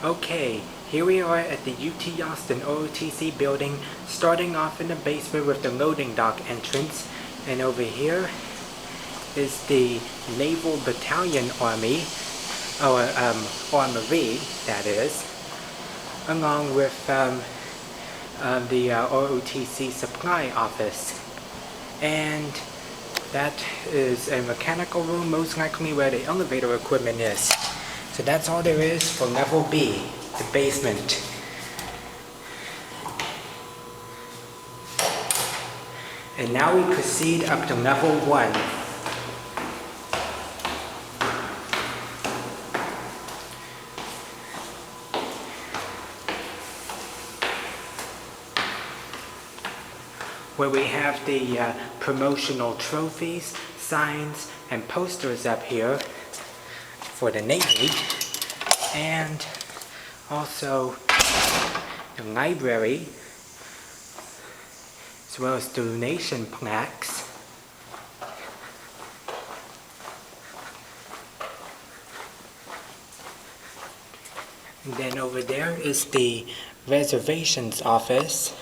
Okay, here we are at the UT Austin OOTC building, starting off in the basement with the loading dock entrance, and over here is the Naval Battalion Army, or Armory, that is, along with the OOTC supply office. And that is a mechanical room, most likely where the elevator equipment is. So that's all there is for level B, the basement. And now we proceed up to level 1. Where we have the promotional trophies, signs, and posters up here for the Navy, and also the library, as well as donation plaques. And then over there is the reservations office.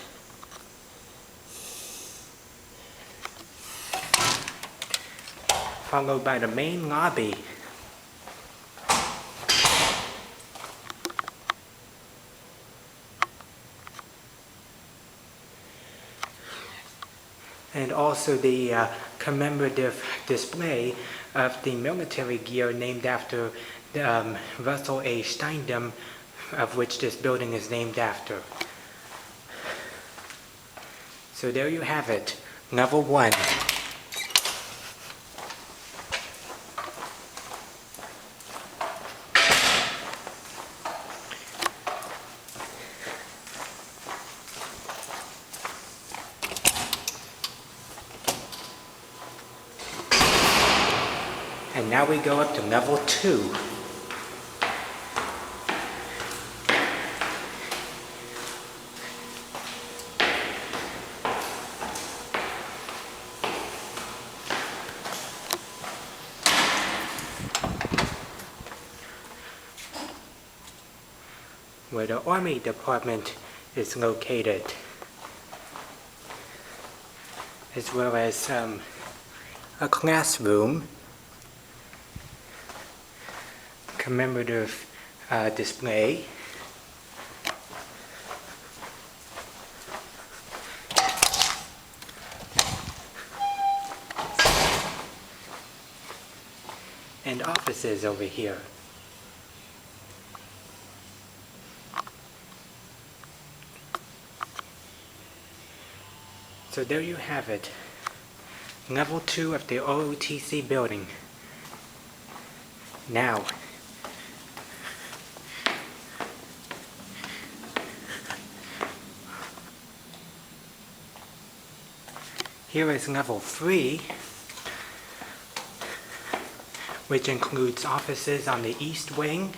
Followed by the main lobby. And also the commemorative display of the military gear named after Russell A. Steindam, of which this building is named after. So there you have it, level 1. And now we go up to level 2. Where the Army Department is located, as well as a classroom, commemorative display, and offices over here. So there you have it, level 2 of the OOTC building. Now, here is level 3, which includes offices on the east wing,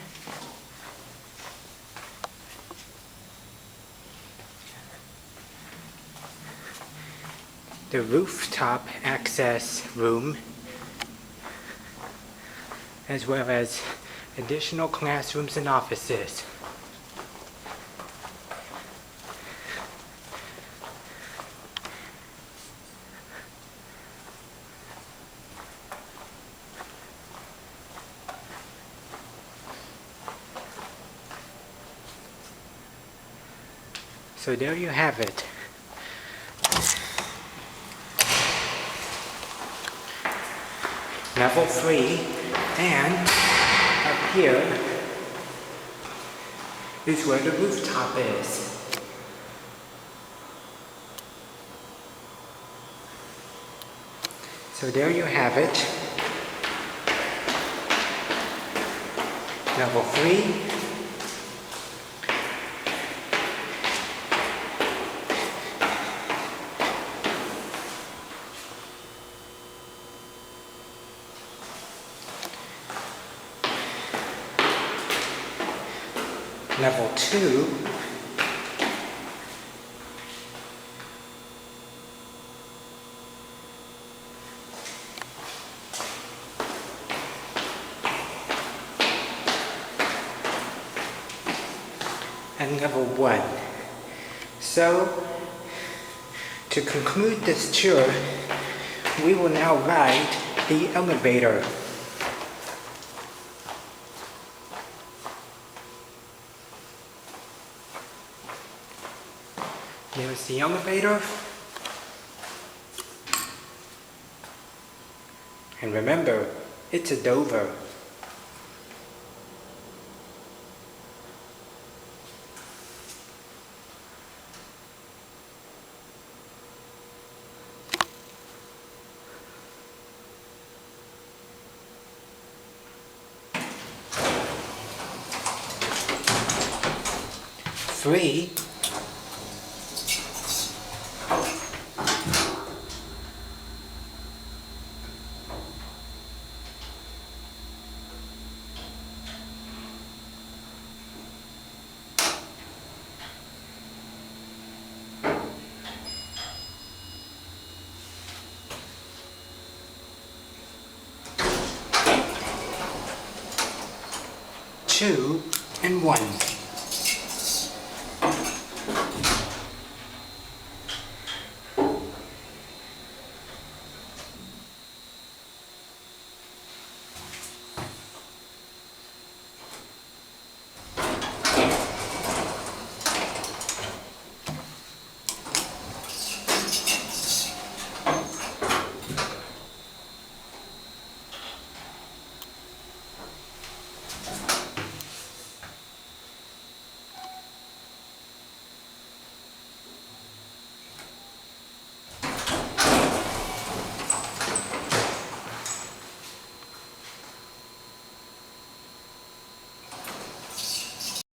the rooftop access room, as well as additional classrooms and offices. So there you have it. Level 3, and up here is where the rooftop is. So there you have it. Level 3. Level 2, and level 1. So, to conclude this tour, we will now ride the elevator. Here's the elevator. And remember, it's a Dover. Three. Two and 1.